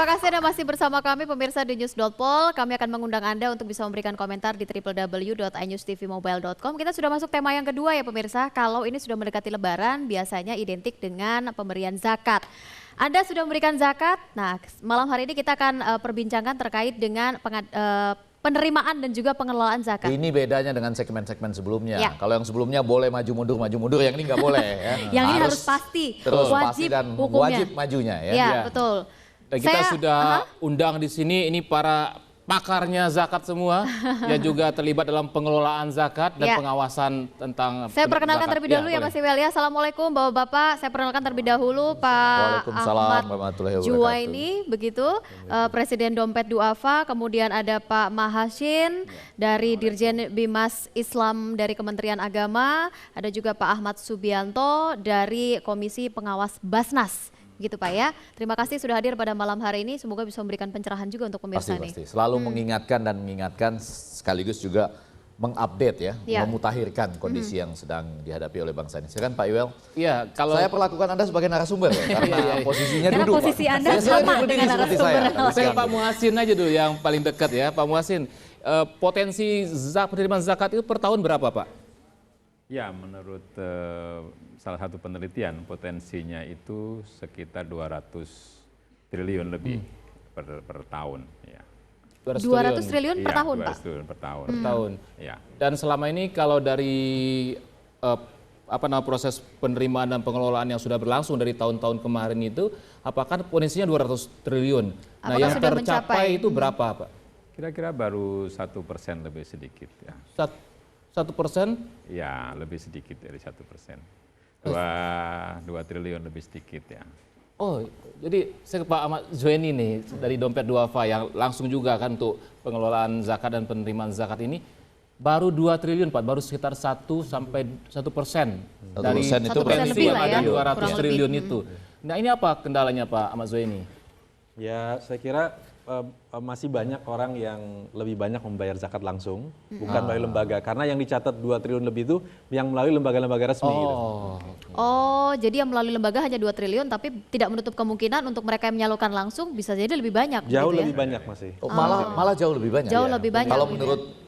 Terima kasih Anda masih bersama kami pemirsa di News.pol. Kami akan mengundang Anda untuk bisa memberikan komentar di www.inewstvmobile.com. Kita sudah masuk tema yang kedua ya pemirsa. Kalau ini sudah mendekati Lebaran, biasanya identik dengan pemberian zakat. Anda sudah memberikan zakat? Nah, malam hari ini kita akan perbincangkan terkait dengan penerimaan dan juga pengelolaan zakat. Ini bedanya dengan segmen-segmen sebelumnya. Ya. Kalau yang sebelumnya boleh maju mundur, yang ini nggak boleh. Ya. Yang ini harus pasti, terus wajib pasti dan hukumnya. wajib majunya ya. Ya, betul. Dan kita sudah undang di sini ini para pakarnya zakat semua yang juga terlibat dalam pengelolaan zakat dan pengawasan tentang Saya perkenalkan terlebih dahulu ya Mas Iwel ya. Assalamualaikum Bapak-bapak. Saya perkenalkan terlebih dahulu Pak Ahmad Juwaini begitu, Presiden Dompet Duafa, kemudian ada Pak Mahashin dari Dirjen Bimas Islam dari Kementerian Agama, ada juga Pak Ahmad Subianto dari Komisi Pengawas Basnas. Gitu Pak ya. Terima kasih sudah hadir pada malam hari ini. Semoga bisa memberikan pencerahan juga untuk pemirsa nih. Pasti. Selalu mengingatkan sekaligus juga mengupdate ya, memutakhirkan kondisi yang sedang dihadapi oleh bangsa ini. Silakan Pak Iwel. Iya, kalau saya perlakukan Anda sebagai narasumber ya, karena posisinya karena duduk. Posisi Pak. Anda sama dengan narasumber. Saya Pak Muhassin aja dulu yang paling dekat ya. Pak Muhassin, potensi penerimaan zakat itu per tahun berapa Pak? Ya, menurut salah satu penelitian potensinya itu sekitar 200 triliun lebih per tahun. Ya. 200 triliun per tahun, Pak? 200 triliun per tahun. Per tahun. Ya. Dan selama ini kalau dari proses penerimaan dan pengelolaan yang sudah berlangsung dari tahun-tahun kemarin itu, apakah potensinya 200 triliun? Nah, yang tercapai itu berapa Pak? Kira-kira baru 1% lebih sedikit ya. 1%? Ya, lebih sedikit dari 1%. 2 triliun lebih sedikit ya. Oh, jadi saya ke Pak Ahmad Zueni nih dari Dompet Duafa yang langsung juga kan untuk pengelolaan zakat dan penerimaan zakat ini baru 2 triliun Pak, baru sekitar 1 sampai 1% dari itu potensi yang ada ya, 200 triliun itu. Nah ini apa kendalanya Pak Ahmad Zueni? Ya saya kira masih banyak orang yang lebih banyak membayar zakat langsung, bukan melalui lembaga. Karena yang dicatat 2 triliun lebih itu yang melalui lembaga-lembaga resmi. Oh, jadi yang melalui lembaga hanya 2 triliun, tapi tidak menutup kemungkinan untuk mereka yang menyalurkan langsung bisa jadi lebih banyak. Jauh gitu lebih banyak masih. Malah jauh lebih banyak. Jauh lebih banyak. Kalau menurut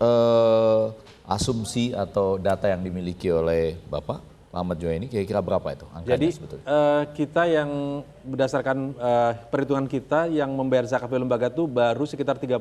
asumsi atau data yang dimiliki oleh Bapak Ahmad Juwaini, kira-kira berapa itu angkanya? Jadi sebetulnya? kita yang berdasarkan perhitungan kita yang membayar zakat melalui lembaga itu baru sekitar 30%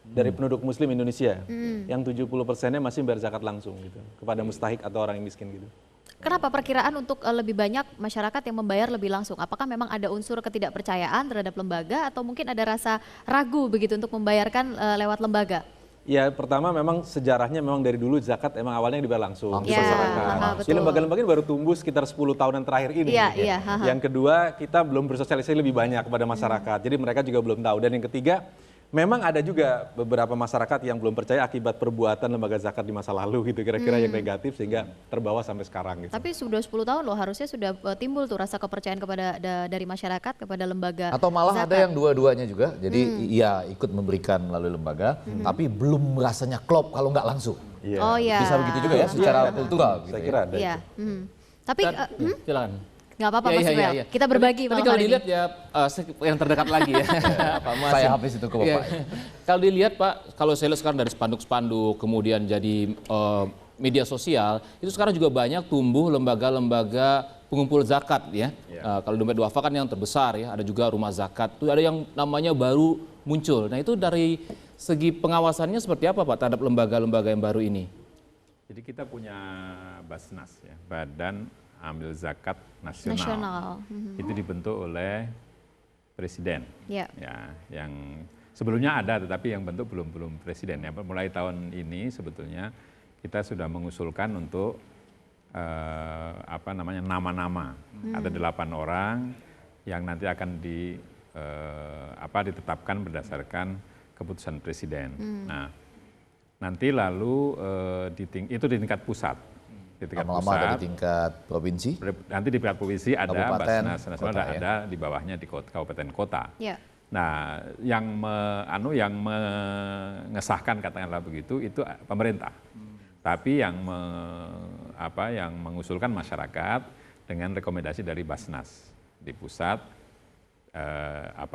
dari penduduk muslim Indonesia. Yang 70%-nya masih membayar zakat langsung gitu kepada mustahik atau orang yang miskin gitu. Kenapa perkiraan untuk lebih banyak masyarakat yang membayar lebih langsung? Apakah memang ada unsur ketidakpercayaan terhadap lembaga atau mungkin ada rasa ragu begitu untuk membayarkan lewat lembaga? Ya pertama memang sejarahnya memang dari dulu zakat emang awalnya dibayar langsung ke masyarakat. Jadi lembaga-lembaga ini baru tumbuh sekitar 10 tahunan terakhir ini. Yang kedua kita belum bersosialisasi lebih banyak kepada masyarakat. Jadi mereka juga belum tahu. Dan yang ketiga memang ada juga beberapa masyarakat yang belum percaya akibat perbuatan lembaga zakat di masa lalu gitu kira-kira yang negatif sehingga terbawa sampai sekarang gitu. Tapi sudah 10 tahun loh harusnya sudah timbul tuh rasa kepercayaan kepada dari masyarakat kepada lembaga. Atau malah zakat. ada yang dua-duanya juga. Jadi ia ikut memberikan melalui lembaga tapi belum rasanya klop kalau nggak langsung. Oh iya. Bisa begitu juga ya secara kultural gitu. Saya kira ada. Iya. Tapi silakan. Nggak apa-apa Mas Iwel, kita berbagi Tapi kalau dilihat ya yang terdekat lagi ya Pak Muhassin. Saya habis itu ke Bapak. Kalau dilihat Pak, kalau saya lihat sekarang dari spanduk-spanduk kemudian jadi media sosial, itu sekarang juga banyak tumbuh lembaga-lembaga pengumpul zakat ya. Kalau Dompet Duafa kan yang terbesar ya, ada juga rumah zakat, itu ada yang namanya baru muncul. Nah itu dari segi pengawasannya seperti apa Pak terhadap lembaga-lembaga yang baru ini? Jadi kita punya Basnas ya, Badan Amil Zakat Nasional. Itu dibentuk oleh Presiden. Ya, yang sebelumnya ada tetapi yang bentuk belum Presiden ya. Mulai tahun ini sebetulnya kita sudah mengusulkan untuk nama-nama. Ada 8 orang yang nanti akan ditetapkan berdasarkan keputusan Presiden. Nah, nanti lalu itu di tingkat pusat. Lama-lama ada di tingkat provinsi? Nanti di tingkat provinsi ada Kabupaten, Basnas Nasional, kota, ada di bawahnya di kabupaten kota. Ya. Nah, yang mengesahkan katakanlah begitu itu pemerintah. Tapi yang mengusulkan masyarakat dengan rekomendasi dari Basnas di pusat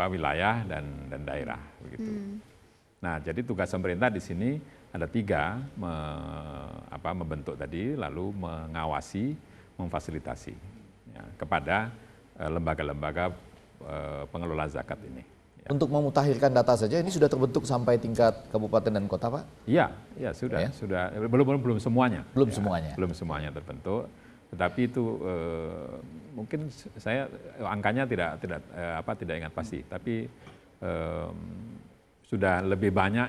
wilayah dan daerah begitu. Nah, jadi tugas pemerintah di sini ada 3, membentuk tadi, lalu mengawasi, memfasilitasi ya, kepada lembaga-lembaga pengelola zakat ini. Ya. Untuk memutakhirkan data saja ini sudah terbentuk sampai tingkat kabupaten dan kota, Pak? Iya, sudah, ya? Sudah. Belum semuanya. Belum ya, semuanya. Belum semuanya terbentuk. Tetapi itu mungkin saya angkanya tidak ingat pasti, tapi sudah lebih banyak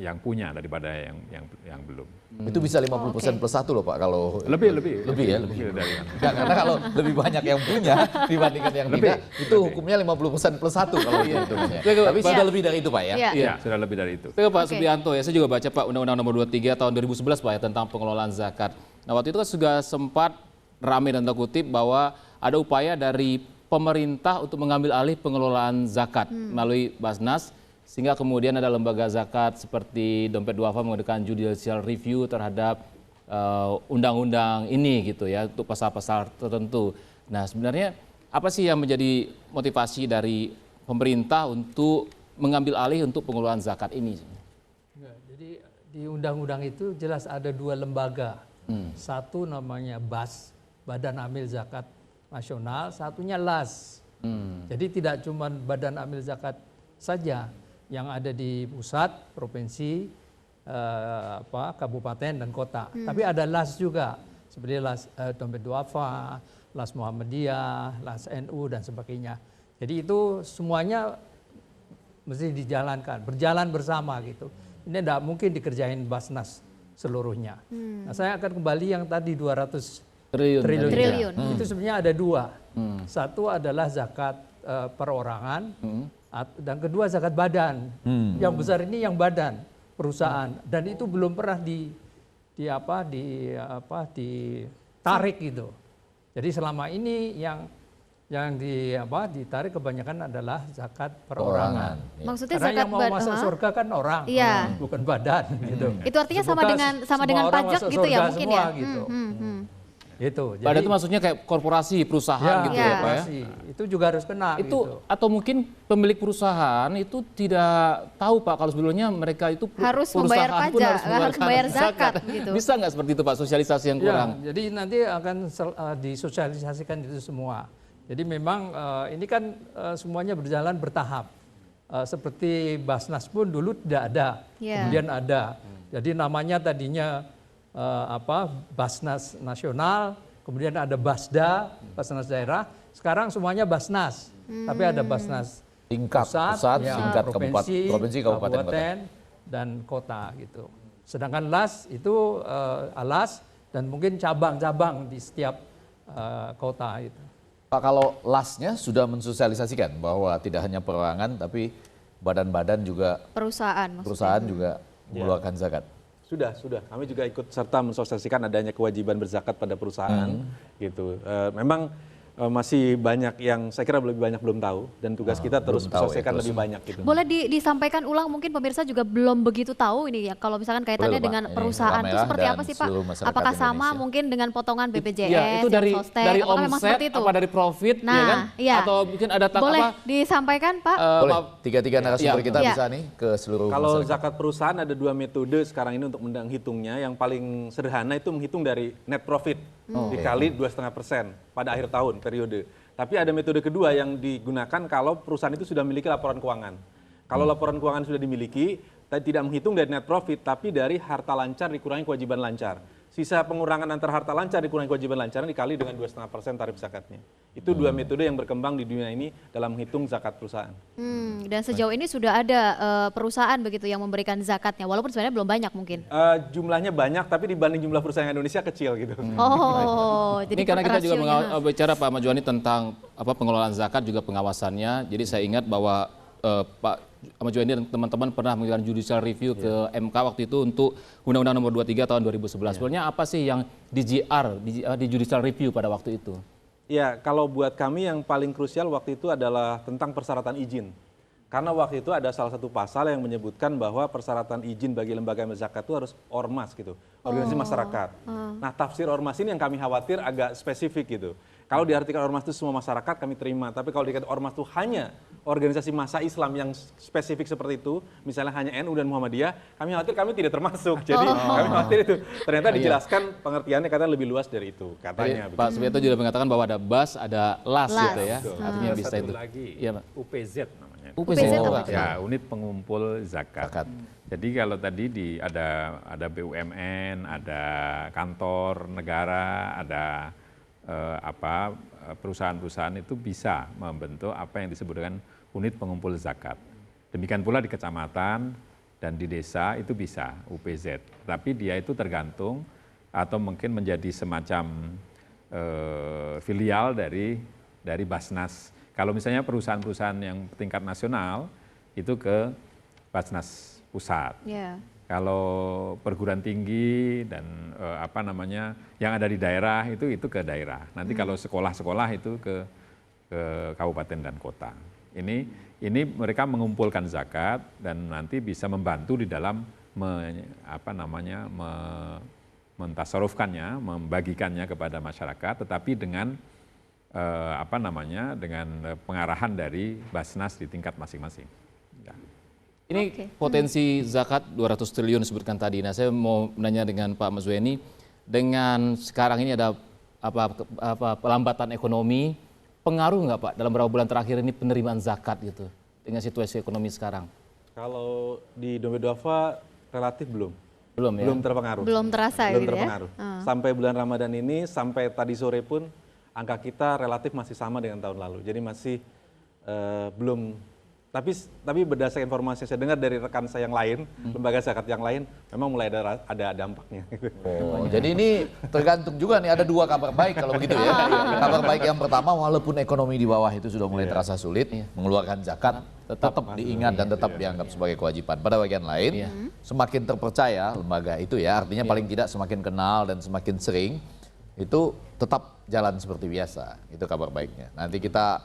yang punya daripada yang belum. Itu bisa 50% plus 1 loh Pak kalau lebih ya. Karena kalau lebih banyak yang punya dibandingkan yang tidak, itu hukumnya 50% plus 1 kalau itu. Tapi sudah lebih dari itu Pak ya? Iya, sudah lebih dari itu. Pak Subianto ya, saya juga baca Pak Undang-Undang Nomor 23 tahun 2011 Pak ya tentang pengelolaan zakat. Nah waktu itu kan juga sempat ramai dan tanda kutip bahwa ada upaya dari pemerintah untuk mengambil alih pengelolaan zakat melalui Basnas, sehingga kemudian ada lembaga zakat seperti Dompet Duafa mengadakan judicial review terhadap undang-undang ini gitu ya, untuk pasal-pasal tertentu. Nah sebenarnya apa sih yang menjadi motivasi dari pemerintah untuk mengambil alih untuk pengelolaan zakat ini? Jadi di undang-undang itu jelas ada 2 lembaga. Satu namanya BAS, Badan Amil Zakat Nasional, satunya LAS. Jadi tidak cuma Badan Amil Zakat saja yang ada di pusat, provinsi, kabupaten dan kota. Tapi ada LAS juga, seperti LAS Dompet Duafa, LAS Muhammadiyah, LAS NU dan sebagainya. Jadi itu semuanya mesti dijalankan, berjalan bersama gitu. Ini tidak mungkin dikerjain Basnas seluruhnya. Nah, saya akan kembali yang tadi 200 triliun. Itu sebenarnya ada 2. Satu adalah zakat perorangan. Dan kedua zakat badan. Yang besar ini yang badan perusahaan, dan itu belum pernah ditarik gitu. Jadi selama ini yang ditarik kebanyakan adalah zakat perorangan. Maksudnya karena zakat yang mau masuk surga kan orang, bukan badan gitu. Itu artinya sama dengan pajak gitu ya mungkin ya. Gitu. Itu. Badan itu maksudnya kayak korporasi, perusahaan gitu ya Pak ya? Itu juga harus kena itu, gitu. Atau mungkin pemilik perusahaan itu tidak tahu Pak kalau sebelumnya mereka itu harus membayar pajak, harus membayar zakat gitu. Bisa nggak seperti itu Pak, sosialisasi yang kurang? Jadi nanti akan disosialisasikan itu semua. Jadi memang ini kan semuanya berjalan bertahap. Seperti Basnas pun dulu tidak ada, kemudian ada. Jadi namanya tadinya Basnas Nasional, kemudian ada Basda, Basnas Daerah. Sekarang semuanya Basnas, tapi ada Basnas pusat, tingkat provinsi, kabupaten, dan kota gitu. Sedangkan LAS itu alas dan mungkin cabang-cabang di setiap kota itu. Pak, kalau LAS-nya sudah mensosialisasikan bahwa tidak hanya perorangan tapi badan-badan juga perusahaan juga mengeluarkan zakat. Sudah. Kami juga ikut serta mensosialisasikan adanya kewajiban berzakat pada perusahaan, gitu. Memang masih banyak yang saya kira lebih banyak belum tahu, dan tugas kita terus mensosialisasikan lebih banyak gitu. Boleh disampaikan ulang, mungkin pemirsa juga belum begitu tahu ini ya, kalau misalkan kaitannya dengan perusahaan itu seperti apa sih Pak? Apakah sama mungkin dengan potongan BPJS, ya, itu dari omset, apa dari profit, ya kan? Atau mungkin ada boleh disampaikan Pak? Boleh, 3 narasumber kita bisa nih ke seluruh Kalau zakat perusahaan ada 2 metode sekarang ini untuk menghitungnya. Yang paling sederhana itu menghitung dari net profit dikali 2,5% pada akhir tahun periode. Tapi ada metode kedua yang digunakan kalau perusahaan itu sudah memiliki laporan keuangan. Kalau laporan keuangan sudah dimiliki, tidak menghitung dari net profit, tapi dari harta lancar dikurangi kewajiban lancar. Sisa pengurangan antar harta lancar dikurangi kewajiban lancar dikali dengan 2,5% tarif zakatnya. Itu 2 metode yang berkembang di dunia ini dalam menghitung zakat perusahaan. Dan sejauh ini sudah ada perusahaan begitu yang memberikan zakatnya, walaupun sebenarnya belum banyak mungkin. Jumlahnya banyak, tapi dibanding jumlah perusahaan Indonesia kecil gitu. Jadi ini karena kita juga bicara Pak Ahmad Juwani tentang pengelolaan zakat juga pengawasannya. Jadi saya ingat bahwa Pak Ahmad Juwani dan teman-teman pernah melakukan judicial review ke MK waktu itu untuk Undang-Undang Nomor 23 tahun 2011. Sebenarnya apa sih yang di judicial review pada waktu itu? Ya, kalau buat kami yang paling krusial waktu itu adalah tentang persyaratan izin. Karena waktu itu ada salah satu pasal yang menyebutkan bahwa persyaratan izin bagi lembaga zakat itu harus ormas gitu, organisasi masyarakat. Nah, tafsir ormas ini yang kami khawatir agak spesifik gitu. Kalau diartikan ormas itu semua masyarakat kami terima, tapi kalau dikatakan ormas itu hanya organisasi massa Islam yang spesifik seperti itu, misalnya hanya NU dan Muhammadiyah, kami khawatir kami tidak termasuk. Jadi kami khawatir itu. Ternyata dijelaskan pengertiannya katanya lebih luas dari itu, katanya. Pak Subianto juga mengatakan bahwa ada BAS, ada LAS gitu ya. Artinya bisa itu. Lagi, ya, UPZ namanya. UPZ ya, unit pengumpul zakat. Jadi kalau tadi ada BUMN, ada kantor negara, ada perusahaan-perusahaan itu bisa membentuk apa yang disebut dengan unit pengumpul zakat. Demikian pula di kecamatan dan di desa itu bisa UPZ. Tapi dia itu tergantung atau mungkin menjadi semacam filial dari Basnas. Kalau misalnya perusahaan-perusahaan yang tingkat nasional itu ke Basnas pusat. Yeah. Kalau perguruan tinggi dan yang ada di daerah itu ke daerah. Nanti kalau sekolah-sekolah itu ke kabupaten dan kota. Ini mereka mengumpulkan zakat dan nanti bisa membantu di dalam mentasarufkannya, membagikannya kepada masyarakat, tetapi dengan dengan pengarahan dari Basnas di tingkat masing-masing. Ya. Ini potensi zakat 200 triliun disebutkan tadi. Nah, saya mau menanya dengan Pak Mazweni, dengan sekarang ini ada pelambatan ekonomi, pengaruh nggak Pak dalam beberapa bulan terakhir ini penerimaan zakat gitu dengan situasi ekonomi sekarang? Kalau di Dompet Duafa relatif belum ya? Belum terpengaruh. Belum terasa belum terpengaruh. Ya? Sampai bulan Ramadan ini, sampai tadi sore pun angka kita relatif masih sama dengan tahun lalu. Jadi masih belum. Tapi berdasarkan informasi yang saya dengar dari rekan saya yang lain, lembaga zakat yang lain, memang mulai ada dampaknya. Oh, jadi ini tergantung juga nih, ada dua kabar baik kalau begitu ya. Kabar baik yang pertama, walaupun ekonomi di bawah itu sudah mulai terasa sulit, mengeluarkan zakat tetap diingat dan tetap dianggap sebagai kewajiban. Pada bagian lain, semakin terpercaya lembaga itu ya, artinya paling tidak semakin kenal dan semakin sering, itu tetap jalan seperti biasa. Itu kabar baiknya. Nanti kita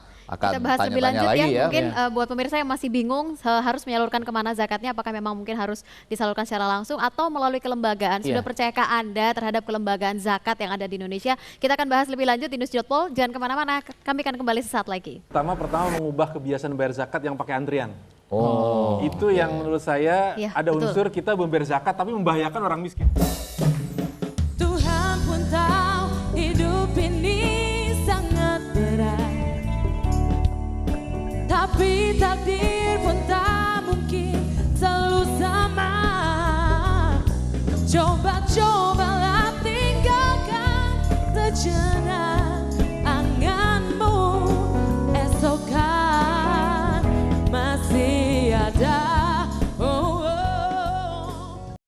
bahas lebih lanjut lagi ya. Mungkin buat pemirsa yang masih bingung harus menyalurkan kemana zakatnya, apakah memang mungkin harus disalurkan secara langsung atau melalui kelembagaan. Sudah percayakah Anda terhadap kelembagaan zakat yang ada di Indonesia? Kita akan bahas lebih lanjut di News.pol. Jangan kemana-mana, kami akan kembali sesaat lagi. Pertama mengubah kebiasaan bayar zakat yang pakai antrian. Itu yang menurut saya ada unsur kita membayar zakat tapi membahayakan orang miskin. Tuhan pun tahu hidup ini sangat berat, tapi takdir